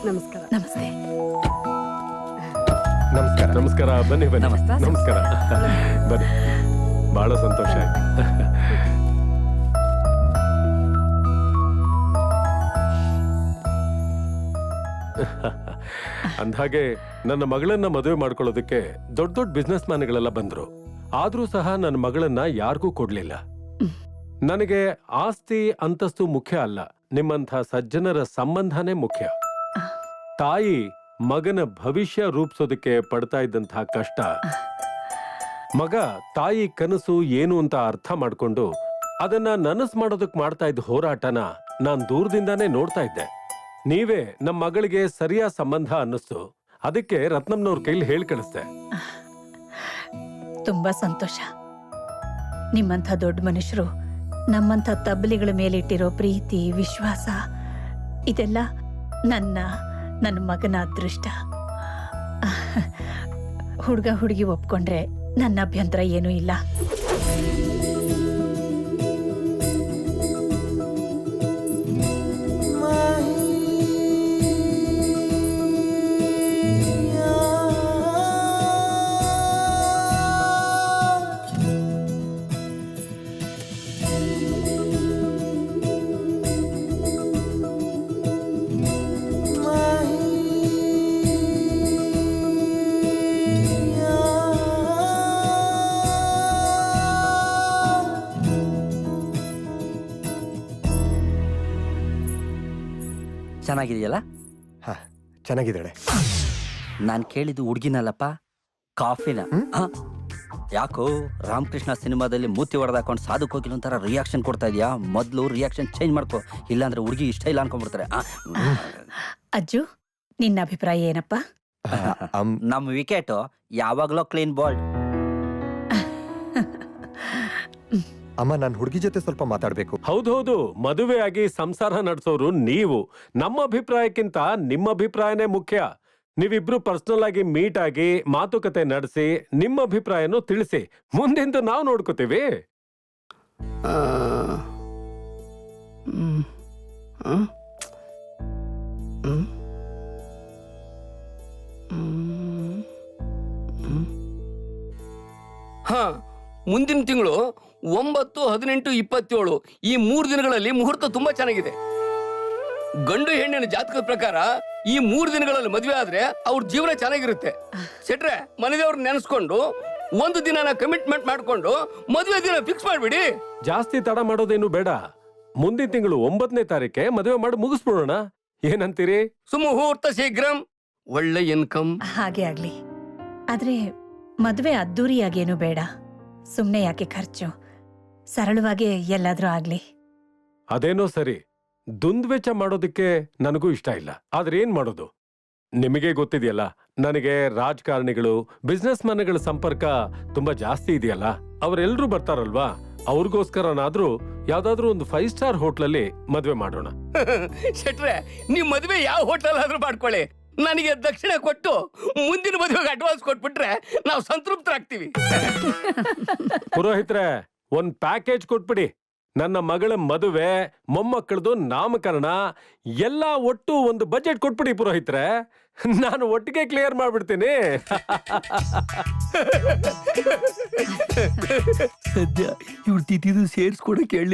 ನಮಸ್ಕಾರ. ನಮಸ್ತೆ. ನಮಸ್ಕಾರ. ನಮಸ್ಕಾರ. ಬನ್ನಿ ಬನ್ನಿ. ನಮಸ್ಕಾರ. ಬನ್ನಿ. ಬಹಳ ಸಂತೋಷ ಆಯ್ತು. ಅಂದ್ಹಾಗೆ ನನ್ನ ಮಗಳನ್ನ ಮದುವೆ ಮಾಡ್ಕೊಳ್ಳೋದಕ್ಕೆ ದೊಡ್ಡ ದೊಡ್ಡ ಬಿಸ್ನೆಸ್ ಮ್ಯಾನ್ಗಳೆಲ್ಲ ಬಂದ್ರು. ಆದ್ರೂ ಸಹ ನನ್ನ ಮಗಳನ್ನ ಯಾರಿಗೂ ಕೊಡ್ಲಿಲ್ಲ. ನನಗೆ ಆಸ್ತಿ ಅಂತಸ್ತು ಮುಖ್ಯ ಅಲ್ಲ, ನಿಮ್ಮಂಥ ಸಜ್ಜನರ ಸಂಬಂಧನೇ ಮುಖ್ಯ. ತಾಯಿ ಮಗನ ಭವಿಷ್ಯ ರೂಪಿಸೋದಕ್ಕೆ ಪಡ್ತಾ ಇದ್ದಂತಹ ಕಷ್ಟ, ಮಗ ತಾಯಿ ಕನಸು ಏನು ಅಂತ ಅರ್ಥ ಮಾಡ್ಕೊಂಡು ಅದನ್ನ ನನಸು ಮಾಡೋದಕ್ ಮಾಡ್ತಾ ಇದ್ದ ಹೋರಾಟನ ನಾನ್ ದೂರದಿಂದಾನೇ ನೋಡ್ತಾ ಇದ್ದೆ. ನೀವೇ ನಮ್ಮ ಮಗಳಿಗೆ ಸರಿಯಾದ ಸಂಬಂಧ ಅನ್ನಿಸ್ತು. ಅದಕ್ಕೆ ರತ್ನಮ್ನವ್ರ ಕೈಲಿ ಹೇಳಿ ಕಳಿಸ್ದೆ. ತುಂಬಾ ಸಂತೋಷ. ನಿಮ್ಮಂಥ ದೊಡ್ಡ ಮನುಷ್ಯರು ನಮ್ಮಂಥ ತಬ್ಬಲಿಗಳ ಮೇಲಿಟ್ಟಿರೋ ಪ್ರೀತಿ, ವಿಶ್ವಾಸ ಇದೆಲ್ಲ ನನ್ನ ಮಗನ ಅದೃಷ್ಟ. ಹುಡುಗ ಹುಡುಗಿ ಒಪ್ಕೊಂಡ್ರೆ ನನ್ನ ಅಭ್ಯಂತರ ಏನೂ ಇಲ್ಲ. ಚೆನ್ನಾಗಿದೆಯಲ್ಲ? ಹಾ, ಚೆನ್ನಾಗಿದ್ದಾಳೆ. ನಾನು ಕೇಳಿದ್ದು ಹುಡುಗಿನಲ್ಲಪ್ಪ, ಕಾಫಿನ. ಯಾಕೋ ರಾಮಕೃಷ್ಣ ಸಿನಿಮಾದಲ್ಲಿ ಮೂತಿ ಹೊಡೆದಾಕೊಂಡು ಸಾಧುಕ್ ಹೋಗಿಲ್ಲ ಒಂಥರ ರಿಯಾಕ್ಷನ್ ಕೊಡ್ತಾ ಇದೆಯಾ? ಮೊದಲು ರಿಯಾಕ್ಷನ್ ಚೇಂಜ್ ಮಾಡ್ಕೋ, ಇಲ್ಲಾಂದ್ರೆ ಹುಡುಗಿ ಇಷ್ಟ ಇಲ್ಲ ಅನ್ಕೊಂಡ್ಬಿಡ್ತಾರೆ. ಅಜ್ಜು, ನಿನ್ನ ಅಭಿಪ್ರಾಯ ಏನಪ್ಪ? ನಮ್ಮ ವಿಕೆಟ್ ಯಾವಾಗ್ಲೂ ಕ್ಲೀನ್ ಬಾಲ್ಡ್. ಅಮ್ಮ, ನಾನು ಹುಡುಗಿ ಜೊತೆ ಸ್ವಲ್ಪ ಮಾತಾಡ್ಬೇಕು. ಹೌದೌದು, ಮದುವೆ ಆಗಿ ಸಂಸಾರ ನಡೆಸೋರು ನೀವು. ನಮ್ಮ ಅಭಿಪ್ರಾಯಕ್ಕಿಂತ ನಿಮ್ಮ ಅಭಿಪ್ರಾಯನೇ ಮುಖ್ಯ. ನೀವಿಬ್ರು ಪರ್ಸನಲ್ ಆಗಿ ಮೀಟ್ ಆಗಿ ಮಾತುಕತೆ ನಡೆಸಿ ನಿಮ್ಮ ಅಭಿಪ್ರಾಯನೂ ತಿಳಿಸಿ. ಮುಂದಿಂದು ನಾವು ನೋಡ್ಕೋತೀವಿ. ಹಾ, ಮುಂದಿನ ತಿಂಗಳು 9, 18, 27 ಈ 3 ದಿನಗಳಲ್ಲಿ ಮುಹೂರ್ತ ತುಂಬಾ ಚೆನ್ನಾಗಿದೆ. ಗಂಡು ಹೆಣ್ಣಿನ ಜಾತಕದ ಪ್ರಕಾರ ಈ 3 ದಿನಗಳಲ್ಲಿ ಮದುವೆ ಆದ್ರೆ ಅವ್ರ ಜೀವನ ಚೆನ್ನಾಗಿರುತ್ತೆ. ಸೆಟ್ರೆ, ಮನೆದೇವ್ರ ನೆನೆಸ್ಕೊಂಡು 1 ದಿನ ಕಮಿಟ್ಮೆಂಟ್ ಮಾಡ್ಕೊಂಡು ಮದುವೆ ದಿನ ಫಿಕ್ಸ್ ಮಾಡ್ಬಿಡಿ. ಜಾಸ್ತಿ ತಡ ಮಾಡೋದೇನು ಬೇಡ. ಮುಂದಿನ ತಿಂಗಳು 9ನೇ ತಾರೀಕೆ ಮದುವೆ ಮಾಡಿ ಮುಗಿಸ್ಬಿಡೋಣ. ಏನಂತೀರಿ? ಸುಮುಹೂರ್ತ ಶೀಘ್ರಂ. ಒಳ್ಳೆ ಇನ್ಕಮ್. ಹಾಗೆ ಆಗ್ಲಿ. ಆದ್ರೆ ಮದುವೆ ಅದ್ದೂರಿಯಾಗೇನು ಬೇಡ. ಸುಮ್ನೆ ಯಾಕೆ ಖರ್ಚು? ಸರಳವಾಗಿ ಎಲ್ಲಾದ್ರೂ ಆಗ್ಲಿ. ಅದೇನೋ ಸರಿ, ದುಂದ್ವೆಚ್ಚ ಮಾಡೋದಕ್ಕೆ ನನಗೂ ಇಷ್ಟ ಇಲ್ಲ. ಆದ್ರೆ ಏನ್ ಮಾಡೋದು? ನಿಮಗೆ ಗೊತ್ತಿದೆಯಲ್ಲ, ನನಗೆ ರಾಜಕಾರಣಿಗಳು, ಬಿಸ್ನೆಸ್ ಮ್ಯಾನ್ಗಳ ಸಂಪರ್ಕ ತುಂಬಾ ಜಾಸ್ತಿ ಇದೆಯಲ್ಲ. ಅವರೆಲ್ಲರೂ ಬರ್ತಾರಲ್ವಾ, ಅವ್ರಿಗೋಸ್ಕರನಾದ್ರೂ ಯಾವ್ದಾದ್ರೂ ಒಂದು 5 ಸ್ಟಾರ್ ಹೋಟ್ಲಲ್ಲಿ ಮದ್ವೆ ಮಾಡೋಣ. ಶೆಟ್ರೆ, ನಿಮ್ ಮದುವೆ ಯಾವ ಹೋಟೆಲ್ ಆದ್ರೂ ಮಾಡ್ಕೊಳ್ಳಿ. ನನಗೆ ದಕ್ಷಿಣ ಕೊಟ್ಟು ಮುಂದಿನ ಮದುವೆಗೆ ಅಡ್ವಾನ್ಸ್ ಕೊಟ್ಬಿಟ್ರೆ ನಾವು ಸಂತೃಪ್ತರಾಗ್ತೀವಿ. ಪುರೋಹಿತ್ರೆ, ಒಂದ್ ಪ್ಯಾಕೇಜ್ ಕೊಟ್ಬಿಡಿ. ನನ್ನ ಮಗಳ ಮದುವೆ, ಮೊಮ್ಮಕ್ಕಳದು ನಾಮಕರಣ ಎಲ್ಲ ಒಟ್ಟು ಒಂದು ಬಜೆಟ್ ಕೊಟ್ಬಿಡಿ ಪುರೋಹಿತ್ರೆ. ನಾನು ಒಟ್ಟಿಗೆ ಕ್ಲಿಯರ್ ಮಾಡ್ಬಿಡ್ತೀನಿ. ಸದ್ಯ ಇವ್ರ ತಿಥಿದು ಸೇರ್ಸ್ಕೊಡಕ್ಕೆ ಹೇಳಿಲ್ಲ.